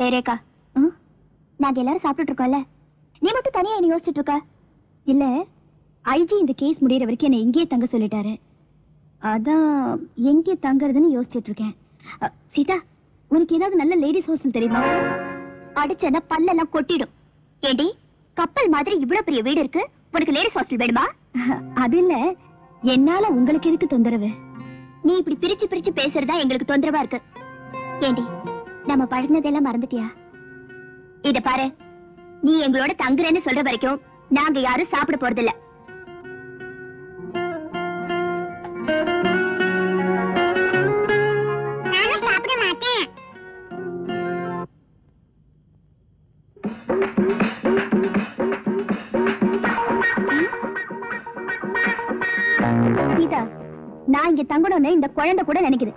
ரேகா, நாங்க எல்லாரும் சாப்பிட்டு இருக்கோம்ல, நீ மட்டும் தனியா என்ன யோசிச்சுட்டு இருக்க? இல்ல, ஐஜி இந்த கேஸ் முடியற வரைக்கும் என்ன இங்கேயே தங்க சொல்லிட்டாரு. அதான் எங்கே தங்கறதுன்னு யோசிச்சுட்டு இருக்கேன். சீதா, உனக்கு ஏதாவது நல்ல லேடிஸ் ஹாஸ்டல் தெரியுமா? அடிச்சனா பல்லெல்லாம் கொட்டிடும். ஏண்டி, கப்பல் மாதிரி இவ்வளவு பெரிய வீடு இருக்கு, உனக்கு லேடிஸ் ஹாஸ்டல் வேணுமா? அது இல்ல, என்னால உங்களுக்கு எதுக்கு தொந்தரவு? நீ இப்படி பிரிச்சு பிரிச்சு பேசுறதா எங்களுக்கு தொந்தரவா இருக்கு. ஏண்டி, நம்ம பழகினதெல்லாம் மறந்துட்டியா? இத பாரு, நீ எங்களோட தங்குறேன்னு சொல்ற வரைக்கும் நாங்க யாரும் சாப்பிட போறதில்ல. நானும் சாப்பிட மாட்டேன். சீதா, நான் இங்க தங்கணும்னு இந்த குழந்தை கூட நினைக்குது.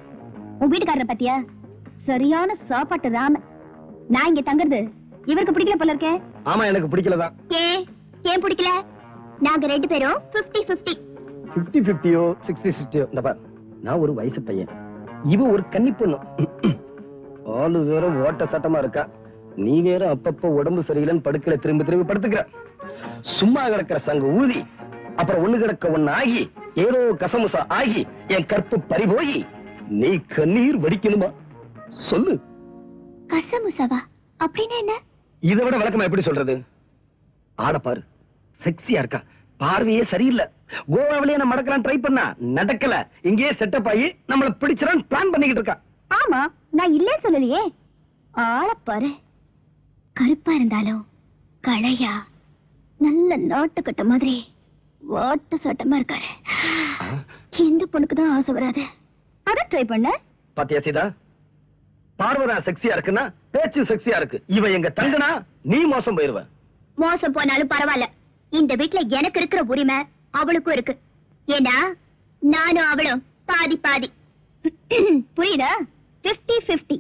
உன் வீட்டுக்காரரை பத்தியா? சரியான சாப்பாட்டு ராம. நான் இங்க தங்குறது இவருக்கு பிடிக்கல போல இருக்கே. ஆமா, எனக்கு பிடிக்கலதான். ஏன் பிடிக்கல? நாங்க ரெண்டு பேரும் 50-50. 50-50யோ 60-60யோ, இந்த பார், நான் ஒரு வயசு பையன், இவ ஒரு கன்னி பொண்ணு. ஆளு வேற ஓட்ட சட்டமா இருக்கா, நீ வேற அப்பப்ப உடம்பு சரியில்லைன்னு படுக்கல திரும்பி திரும்பி படுத்துக்கிற. சும்மா கிடக்கிற சங்க ஊதி, அப்புறம் ஒண்ணு கிடக்க ஒண்ணு ஆகி, ஏதோ கசமுசா ஆகி என் கற்பு பறிபோய் நீ கண்ணீர் வடிக்கணுமா? சொல்லு. கசமுசாவா அப்படின்னா என்ன? இதை விட விளக்கமா எப்படி சொல்றது? ஆட பாரு, செக்ஸியா இருக்கா, பார்வையே சரியில்லை. கோவாவிலேயே நம்ம நடக்கலாம் ட்ரை பண்ணா நடக்கல, இங்கேயே செட்டப் ஆகி நம்மள பிடிச்சிடான்னு பிளான் பண்ணிக்கிட்டு இருக்கா. ஆமா, நான் இல்லே சொல்லலையே. ஆள பாரு, கருப்பா இருந்தாலும் களையா, நல்ல நாட்டுக்கட்ட மாதிரி வாட்ட சட்டமா இருக்காரு. எந்த பொண்ணுக்கு தான் ஆசை வராது? அத ட்ரை பண்ண. பாத்தியா சீதா, பார்வதா செக்ஸியா இருக்குன்னா பேச்சு செக்ஸியா இருக்கு. இவ எங்க தங்கனா நீ மோசம் போயிருவ. மோசம் போனாலும் பரவாயில்ல, இந்த வீட்டுல எனக்கு இருக்கிற உரிமை அவளுக்கும் இருக்கு. ஏன்னா நானும் அவளும் பாதி பாதி. புரியுதா? 50-50.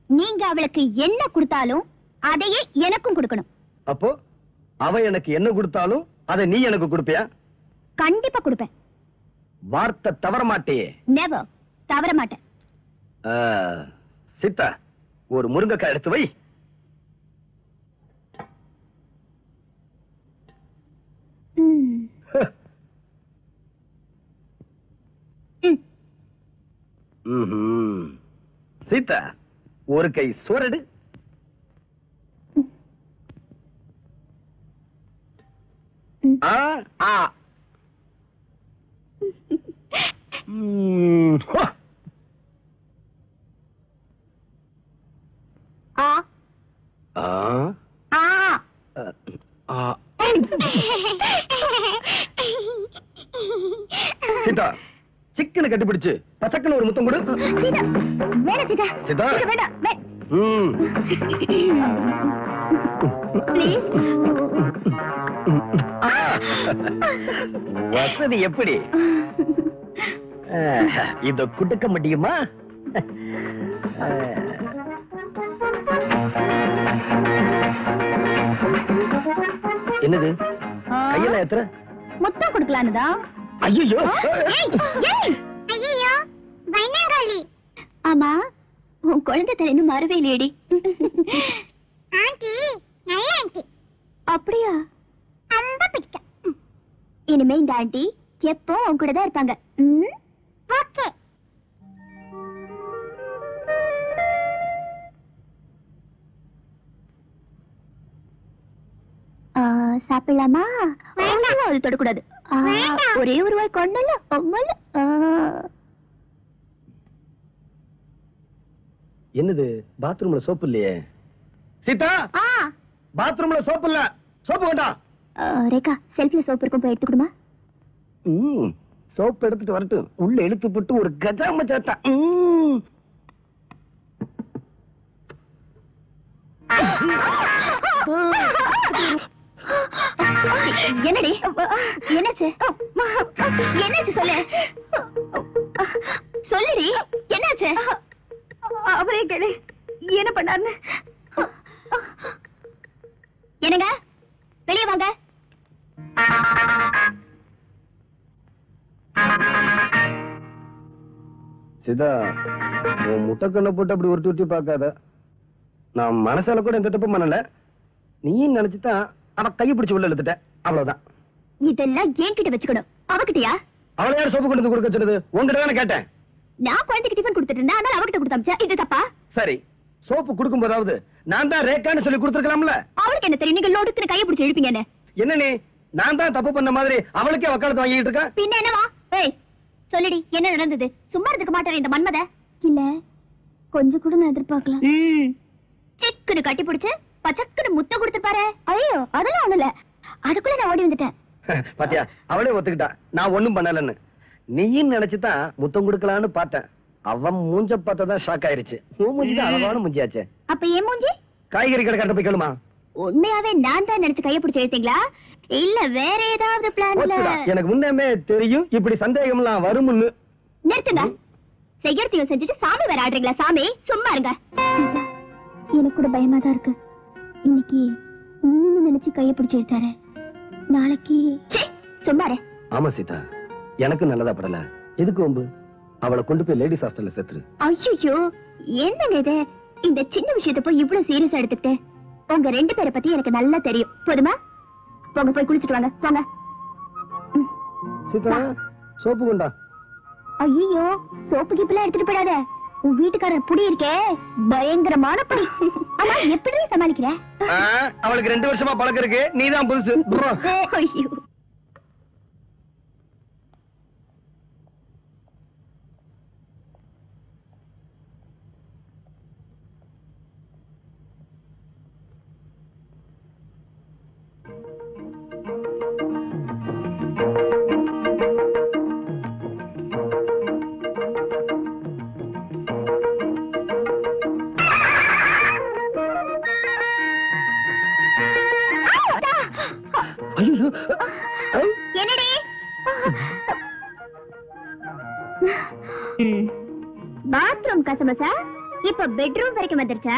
நீங்க அவளுக்கு என்ன கொடுத்தாலும் அதையே எனக்கும் கொடுக்கணும். அப்போ அவ எனக்கு என்ன கொடுத்தாலும் அதை நீ எனக்கு கொடுப்பியா? கண்டிப்பா கொடுப்பேன். வார்த்தை தவற மாட்டேயே? நெவர், தவற மாட்டேன். சீதா, ஒரு முருங்கைக்காய் எடுத்து வை. சீதா, ஒரு கை சோறடு. சீதா, சிக்கனை கட்டிப்பிடிச்சு பசக்கன்னு ஒரு முத்தம் கொடு. சீதா, வசதி எப்படி? இத குடுக்க முடியுமா? என்னது கையில எத்தனை முத்தம் கொடுக்கலான்னுதா? ஐயோ பயங்கரி. ஆமா, உன் குழந்தை தலைன்னு மறவே இல்லையடி. ஆண்டி நல்ல ஆண்டி. அப்படியா? ரொம்ப பிடிக்கும். இனிமே இந்த ஆண்டி எப்போ உன் கூட தான் இருப்பாங்க. ஓகே. சாப்பிடலாமா? அது தொடக்கூடாது. ஒரே ஒரு வாய் கொண்டல. என்னது, பாத்ரூம்ல சோப்பு இல்லையே? சீதா, பாத்ரூம்ல சோப்பு இல்ல, சோப்பு வேண்டாம். ரேகா, செல்ஃபில சோப்பு இருக்கும், போய் எடுத்துக்கணுமா? சோப்பு எடுத்துட்டு வரட்டும், உள்ள இழுத்து போட்டு ஒரு கஜாம சாத்தா. என்னடி, என்னாச்சு? என்னாச்சு சொல்லு. சொல்லுடி, என்னாச்சு? அவரே கேளு, என்ன பண்ணாருன்னு. என்னங்க, வெளியே வாங்க. சீதா, உன் முட்டைக்கண்ணை போட்டு அப்படி உருட்டி உருட்டி பார்க்காத. நான் மனசால கூட எந்த தப்பும் பண்ணல. நீயும் நினைச்சுதான் அவ கையை பிடிச்சு உள்ள இழுத்துட்ட, அவ்வளவுதான். இதெல்லாம் என்கிட்ட வச்சுக்கணும், அவகிட்டயா? அவளை யார் சோப்பு கொண்டு வந்து கொடுக்க சொன்னது? உங்ககிட்ட தானே கேட்டேன். நான் குழந்தைக்கு டிஃபன் கொடுத்துட்டு இருந்தேன், ஆனால் அவகிட்ட கொடுத்தாச்சா? இது தப்பா? சரி, சோப்பு கொடுக்கும் போதாவது நான் தான் ரேக்கான்னு சொல்லி கொடுத்துருக்கலாம்ல. அவளுக்கு என்ன தெரியும்? நீங்க லோடுக்கு கையை பிடிச்சு இழுப்பீங்க. என்ன நீ நான் தான் தப்பு பண்ண மாதிரி அவளுக்கே வக்காலத்து வாங்கிட்டு இருக்க? பின்ன என்னவா? ஏய் சொல்லிடி, என்ன நடந்தது? சும்மா இருக்க மாட்டேன் இந்த மன்மத. இல்ல கொஞ்சம் கூட நான் எதிர்பார்க்கலாம். சிக்குன்னு கட்டி பிடிச்சு பச்சக்குன்னு முத்தம் கொடுத்து பாரு. ஐயோ அதெல்லாம் ஒண்ணு இல்ல, அதுக்குள்ள நான் ஓடி வந்துட்டேன். பாத்தியா, அவளே ஒத்துக்கிட்டா நான் ஒண்ணும் பண்ணலன்னு. நீயும் நினைச்சுதான் முத்தம் கொடுக்கலான்னு பார்த்தேன். அவன் மூஞ்ச பார்த்ததான் ஷாக் ஆயிருச்சு. மூஞ்சிதான் அளவான மூஞ்சியாச்சே. அப்ப ஏன் மூஞ்சி? காய்கறி கடை கட்ட போய் கேளுமா. உண்மையாவே நான் தான் நினைச்சு கையை பிடிச்சு எழுத்தீங்களா இல்ல வேற ஏதாவது பிளான்ல? எனக்கு முன்னமே தெரியும் இப்படி சந்தேகம்லாம் வரும்னு. நிறுத்துங்க, செய்யறதையும் செஞ்சுட்டு சாமி வேற ஆடுறீங்களா? சாமி சும்மா இருங்க. எனக்கு கூட பயமா தான் இருக்கு. இன்னைக்கு நீங்க நினைச்சு கையை பிடிச்சு எழுத்தாரு, நாளைக்கு சும்மா இரு. ஆமா சீதா, எனக்கு நல்லதா படல. எதுக்கு வம்பு? அவளை கொண்டு போய் லேடிஸ் ஹாஸ்டல்ல சேர்த்துரு. ஐயோ என்னங்க இது? இந்த சின்ன விஷயத்தை போய் இவ்வளவு சீரியஸா எடுத்துக்கிட்டு உங்க ரெண்டு பேரை பத்தி எனக்கு நல்லா தெரியும். போதுமா? போங்க போய் குளிச்சுட்டு வாங்க போங்க. சீதா சோப்பு கொண்டா. ஐயோ சோப்பு கிப்பெல்லாம் எடுத்துட்டு போயிடாத. உன் வீட்டுக்காரர் புடி இருக்கே பயங்கரமான புடி. ஆமா எப்படி சமாளிக்கிற? அவளுக்கு 2 வருஷமா பழக்கம் இருக்கு, நீதான் புதுசு. ஐயோ என்னடி? பாத்ரூம் கசமசா இப்ப பெட்ரூம் வரைக்கும் வந்துருச்சா?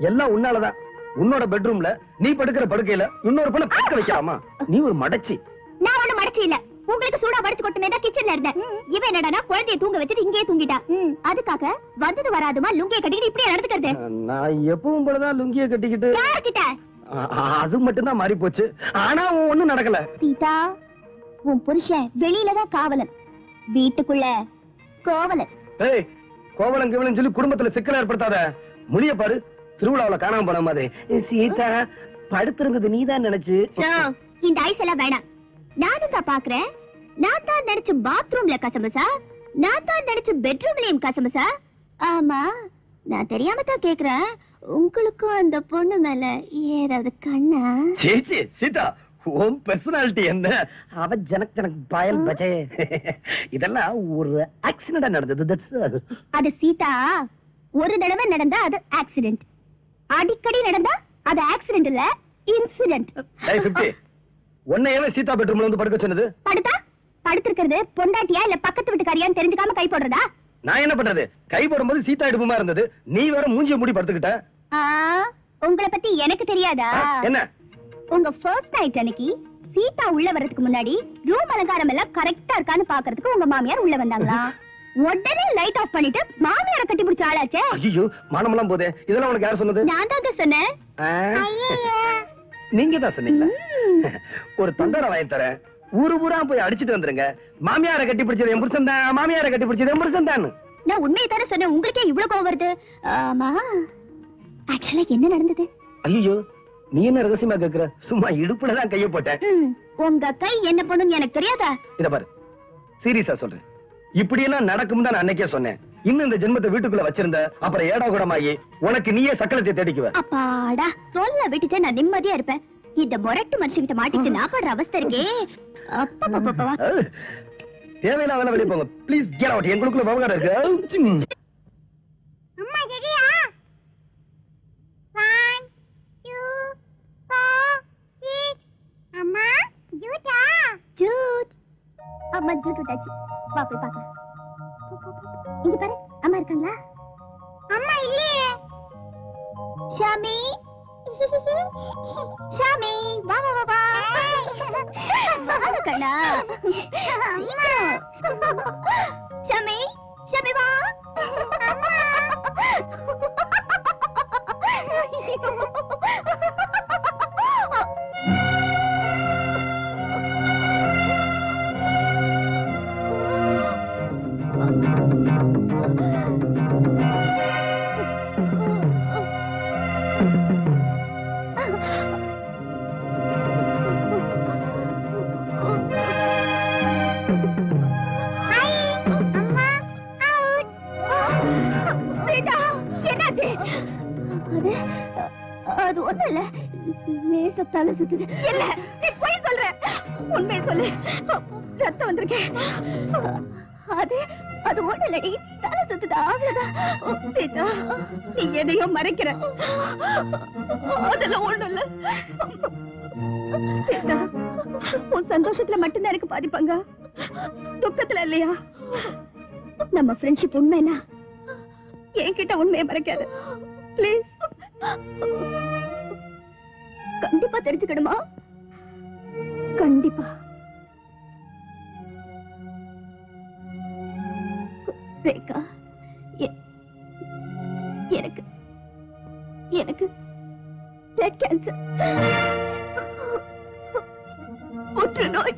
எல்லாம் உன்னாலதான். உன்னோட பெட்ரூம்ல நீ படுக்கிற படுக்கையில இன்னொரு பொண்ணு படுக்க வைக்கலாமா? நீ ஒரு மடச்சி. நான் ஒண்ணு மடச்சி இல்ல, உங்களுக்கு சூடா வடிச்சு கொட்டுமே தான் கிச்சன்ல இருந்தேன். இவன் என்னடா குழந்தைய தூங்க வச்சுட்டு இங்கேயே தூங்கிட்டா. அதுக்காக வந்தது வராதுமா லுங்கிய கட்டிக்கிட்டு இப்படியே நடந்துக்கிறது? நான் எப்பவும் போலதான் லுங்கிய கட்டிக்கிட்டு. யார்கிட்ட? அது மட்டும் தான் மாறி போச்சு. ஆனா ஒண்ணும் நடக்கல. சீதா, உன் புருஷன் வெளியிலதான் காவலன், வீட்டுக்குள்ள கோவலன். ஏய், கோவலன் கிவலன் சொல்லி குடும்பத்துல சிக்கல் ஏற்படுத்தாத. முடிய பாரு, திருவிழாவுல காணாம போன மாதிரி. சீதா படுத்திருந்தது நீதான் நினைச்சு. இந்த ஐஸ் எல்லாம் வேணாம். நானும் தான் பாக்குறேன். நான் தான் நினைச்சு பாத்ரூம்ல கசமசா, நான் தான் நினைச்சு பெட்ரூம்லயும் கசமசா. ஆமா நான் தெரியாம தான் கேக்குறேன், உங்களுக்கும் அந்த பொண்ணு மேல ஏதாவது கண்ணா? சேச்சி சீதா, உன் பர்சனாலிட்டி என்ன? அவ ஜனக் ஜனக் பாயல் பஜே. இதெல்லாம் ஒரு ஆக்சிடென்ட் நடந்தது. அது சீதா, ஒரு தடவை நடந்தா அது ஆக்சிடென்ட், அடிக்கடி நடந்தா அது ஆக்சிடென்ட் இல்ல இன்சிடென்ட். உன்னையவே சீதா பெட்ரூம்ல வந்து படுக்க சொன்னது? படுத்தா படுத்திருக்கிறது பொண்டாட்டியா இல்ல பக்கத்து வீட்டுக்காரியான்னு தெரிஞ்சுக்காம கை போடுறதா? நான் என்ன பண்றது? கை போடும்போது சீதா இடுப்புமா இருந்தது, நீ வேற மூஞ்சிய மூடி படுத்துக்கிட்ட. உங்களை பத்தி எனக்கு தெரியாதா? என்ன? உங்க ஃபர்ஸ்ட் நைட் அன்னைக்கு சீதா உள்ள வரதுக்கு முன்னாடி ரூம் அலங்காரம் எல்லாம் கரெக்டா இருக்கான்னு பாக்குறதுக்கு உங்க மாமியார் உள்ள வந்தாங்களா? உடனே லைட் ஆஃப் பண்ணிட்டு மாமியார கட்டி பிடிச்ச ஆளாச்சே. ஐயோ மானமெல்லாம் போதே. இதெல்லாம் உனக்கு யார் சொன்னது? நான் தான் சொன்னேன். நீங்க தான் சொன்னீங்களா? ஒரு தொண்டரை வாங்கி தரேன், ஊரு ஊரா போய் அடிச்சிட்டு வந்துருங்க. மாமியார கட்டி பிடிச்சது என் புருஷன் தான், மாமியார கட்டி பிடிச்சது என் புருஷன் தான். நான் உண்மையை தானே சொன்னேன், உங்களுக்கே இவ்வளவு கோவம் வருது? ஆமா ஆக்சுவலா என்ன நடந்தது? ஐயோ நீ என்ன ரகசியமா கேக்குற? சும்மா இடுப்புலதான் கைய போட்டேன். உங்க கை என்ன பண்ணுன்னு எனக்கு தெரியாதா? இத பாரு, சீரியஸா சொல்றேன், இப்படி எல்லாம் நடக்கும் தான் நான் அன்னைக்கே சொன்னேன். இன்னும் இந்த ஜென்மத்தை வீட்டுக்குள்ள வச்சிருந்த அப்புறம் ஏடா கூடமாயி உனக்கு நீயே சக்கலத்தை தேடிக்குவ. அப்பாடா சொல்ல விட்டுட்டு நான் நிம்மதியா இருப்பேன். இந்த மொரட்டு மனுஷங்கிட்ட மாட்டிட்டு நான் படுற அவஸ்தை இருக்கே. அப்பா தேவையில்ல அதெல்லாம் வெளியே போங்க ப்ளீஸ். Get out. எங்களுக்குள்ள விவகாரம் இருக்கு. அம்மா ரெடியா? 1 2 4 6. அம்மா ஜூட்டா ஜூட். அம்மா ஜூட் டாச்சி. வா போய் பார்க்கலாம். இங்க பாரு, அம்மா இருக்காங்களா? அம்மா இல்லையே. ஷாமி ஷாமி வா வா வா வா கண்ணா. ஷாமி ஷாமி வா. அது ஒண்ணும் இல்ல, லேசா தலை சுத்துது. இல்ல, நீ போய் சொல்ற. உண்மையை சொல்லு. ரத்தம் வந்திருக்கேன். அது அது ஒண்ணும் இல்லடி, தலை சுத்துது, அவ்வளவுதான். சீதா, நீ எதையோ மறைக்கிற. அதெல்லாம் ஒண்ணும் இல்ல. சீதா, உன் சந்தோஷத்துல மட்டும்தான் எனக்கு பாதிப்பாங்க, துக்கத்துல இல்லையா? நம்ம ஃப்ரெண்ட்ஷிப் உண்மைனா என்கிட்ட உண்மையை மறைக்காது ப்ளீஸ். கண்டிப்பா தெரிஞ்சுக்கணுமா? கண்டிப்பா. ரேகா, எனக்கு எனக்கு பிளட் கேன்சர், புற்றுநோய்.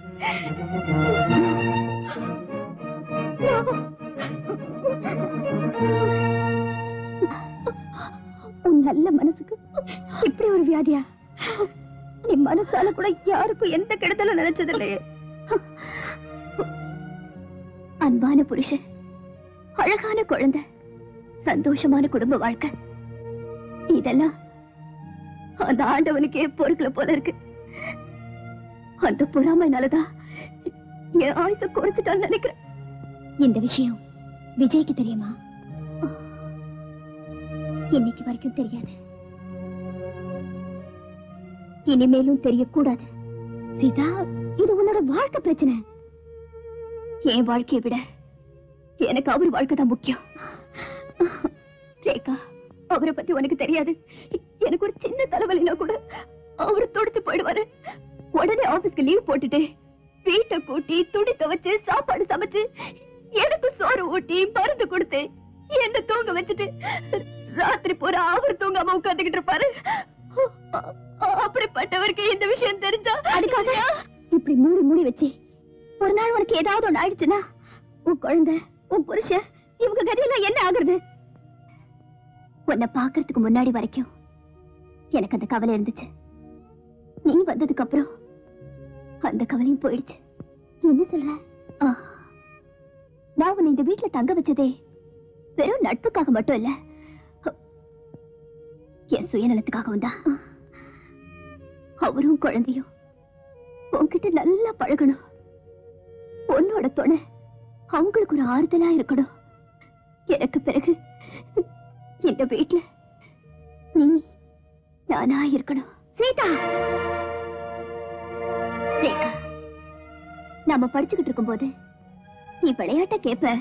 உன் நல்ல மனசுக்கு இப்படி ஒரு வியாதியா? நீ மனசால கூட யாருக்கும் எந்த கெடுதலும் நினைச்சதில்லையே. அன்பான புருஷன், அழகான குழந்தை, சந்தோஷமான குடும்ப வாழ்க்கை, இதெல்லாம் அந்த ஆண்டவனுக்கே பொறுக்கல போல இருக்கு. அந்த பொறாமைனாலதான் என் ஆயுச குறைச்சிட்டான்னு நினைக்கிறேன். இந்த விஷயம் விஜய்க்கு தெரியுமா? இன்னைக்கு வரைக்கும் தெரியாது, இனிமேலும் தெரியக்கூடாது. சீதா, இது உன்னோட வாழ்க்கை பிரச்சனை. என் வாழ்க்கையை விட எனக்கு அவர் வாழ்க்கை தான் முக்கியம். ரேகா, அவரை பத்தி உனக்கு தெரியாது. எனக்கு ஒரு சின்ன தலைவலினா கூட அவரு துடிச்சு போயிடுவாரு. உடனே ஆபீஸ்க்கு லீவ் போட்டுட்டு வீட்டை கூட்டி துணி துவைச்சு சாப்பாடு சமைச்சு எனக்கு சோறு ஊட்டி மருந்து கொடுத்து என்ன தூங்க வச்சுட்டு ராத்திரி பூரா அவர் தூங்காம உட்காந்துக்கிட்டு இருப்பாரு. அப்படிப்பட்டவருக்கு இந்த விஷயம் தெரிஞ்சா அதுக்காக இப்படி மூடி மூடி வச்சு ஒரு நாள் உனக்கு ஏதாவது ஒண்ணு ஆயிடுச்சுன்னா உன் குழந்தை, உன் புருஷன், இவங்க கதையெல்லாம் என்ன ஆகுறது? உன்னை பாக்குறதுக்கு முன்னாடி வரைக்கும் எனக்கு அந்த கவலை இருந்துச்சு. நீ வந்ததுக்கு அப்புறம் அந்த கவலையும் போயிடுச்சு. என்ன சொல்ற? நான் உன்னை இந்த வீட்டுல தங்க வச்சதே வெறும் நட்புக்காக மட்டும் இல்ல, என் சுயநலத்துக்காகவும் தான். அவரும் குழந்தையும் உன்கிட்ட நல்லா பழகணும். உன்னோட துணை அவங்களுக்கு ஒரு ஆறுதலா இருக்கணும். எனக்கு பிறகு இந்த வீட்டுல நீ நானா இருக்கணும். சீதா, ரேகா, நாம படிச்சுக்கிட்டு இருக்கும் போது நீ விளையாட்ட கேப்ப,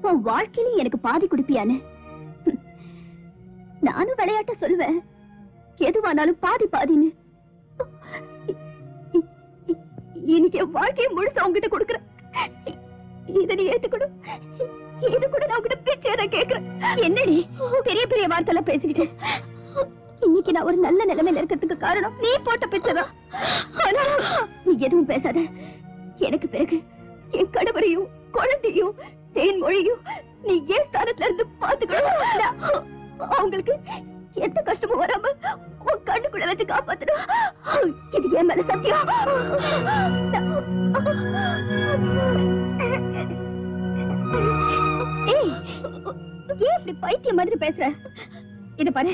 உன் வாழ்க்கையில எனக்கு பாதி குடிப்பியான்னு. நானும் விளையாட்ட சொல்லுவேன், எதுவானாலும் பாதி பாதின்னு. இன்னைக்கு என் வாழ்க்கையை முழுசா உங்ககிட்ட கொடுக்குறேன். இதை நீ ஏத்துக்கணும். இது கூட நான் உங்ககிட்ட பேச்சேதான் கேட்கிறேன். என்னடி பெரிய பெரிய வார்த்தைலாம் பேசிக்கிட்டு? இன்னைக்கு நான் ஒரு நல்ல நிலைமையில இருக்கிறதுக்கு காரணம் நீ போட்ட பிச்சைதான். ஆனா நீ எதுவும் பேசாத. எனக்கு பிறகு என் கணவரையும் குழந்தையும் தேன்மொழியும் நீ ஏன் ஸ்தானத்துல இருந்து பாத்துக்கணும். அவங்களுக்கு எந்த கஷ்டமும் வராம உன் கண்ணுக்குள்ள வச்சு காப்பாத்தணும். இது என் மேல சத்தியம். ஏன் இப்படி பைத்தியம் மாதிரி பேசுற? இது பாரு,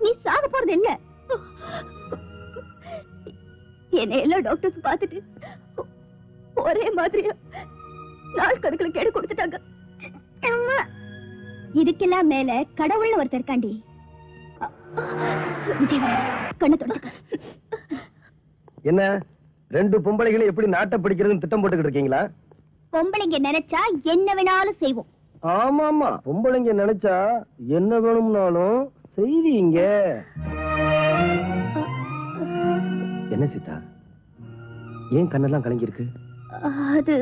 நீ சாக போறது இல்ல. என்ன எல்லா டாக்டர்ஸ் பார்த்துட்டு ஒரே மாதிரி நாள் கணக்குல கேடு கொடுத்துட்டாங்க. இதுக்கெல்லாம் மேல கடவுள்னு ஒருத்தர் இருக்காண்டி. கண்ணை தொடச்சுக்க. என்ன ரெண்டு பொம்பளைகளை எப்படி நாட்டை பிடிக்கிறதுன்னு திட்டம் போட்டுக்கிட்டு இருக்கீங்களா? பொம்பளைங்க நினைச்சா என்ன வேணாலும் செய்வோம். ஆமா ஆமா, பொம்பளைங்க நினைச்சா என்ன வேணும்னாலும் செய்வீங்க. என்ன சீதா, ஏன் கண்ணெல்லாம் கலங்கி இருக்கு? அது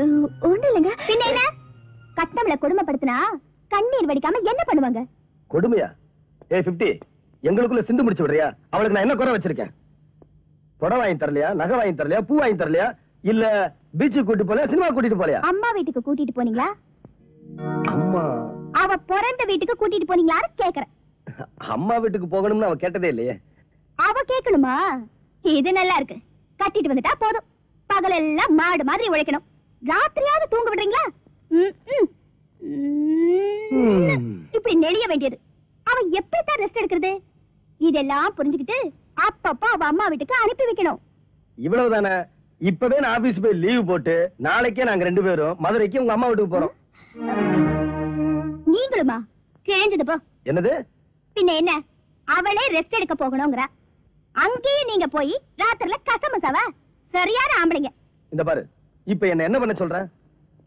ஒண்ணு இல்லைங்க. பின்ன என்ன, கட்டணம்ல கொடுமைப்படுத்தினா கண்ணீர் வடிக்காம என்ன பண்ணுவாங்க? கொடுமையா? 50 எங்களுக்குள்ள சிந்து முடிச்சு விடுறியா? அவளுக்கு நான் என்ன குறை வச்சிருக்கேன்? புடவை வாங்கி தரலையா, நகை வாங்கி தரலையா, பூ வாங்கி தரலையா, இல்ல பீச்சுக்கு கூட்டிட்டு போலையா, சினிமா கூட்டிட்டு போலையா? அம்மா வீட்டுக்கு கூட்டிட்டு போனீங்களா? அம்மா அவ பிறந்த வீட்டுக்கு கூட்டிட்டு போனீங்களான்னு கேக்குறேன். அம்மா வீட்டுக்கு போகணும்னு அவ கேட்டதே இல்லையே. அவ கேட்கணுமா? இது நல்லா இருக்கு. கட்டிட்டு வந்துட்டா போதும். பகலெல்லாம் மாடு மாதிரி உழைக்கணும். ராத்திரியாவது தூங்க விடுறீங்களா? இப்படி நெளிய வேண்டியது. அவன் எப்படித்தான் ரெஸ்ட் எடுக்கிறது? இதெல்லாம் புரிஞ்சுக்கிட்டு அப்பப்போ அவ அம்மா வீட்டுக்கு அனுப்பி வைக்கணும். இவ்வளவுதானே? இப்பவே நான் ஆபீஸ் போய் லீவ் போட்டு நாளைக்கே நாங்க 2 பேரும் மதுரைக்கு உங்க அம்மா வீட்டுக்கு போறோம். நீங்களுமா? கிழிஞ்சது போ. என்னது? பின்ன என்ன, அவளே ரெஸ்ட் எடுக்க போகணும்ங்கற, அங்கேயே நீங்க போய் ராத்திரில கசமசாவா? சரியான ஆம்பளைங்க. இந்த பாரு, இப்ப என்ன பண்ண சொல்ற?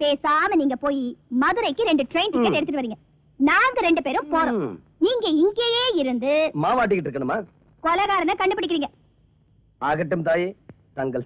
பேசாம நீங்க போய் மதுரைக்கு 2 ட்ரெயின் டிக்கெட் எடுத்துட்டு வரீங்க. நாங்க 2 பேரும் போறோம். நீங்க இங்கேயே இருந்து மாவாட்டிக்கிட்டு இருக்கணுமா? கொலைகாரனை கண்டுபிடிக்கிறீங்க. ஆகட்டும் தாயே, தங்கள்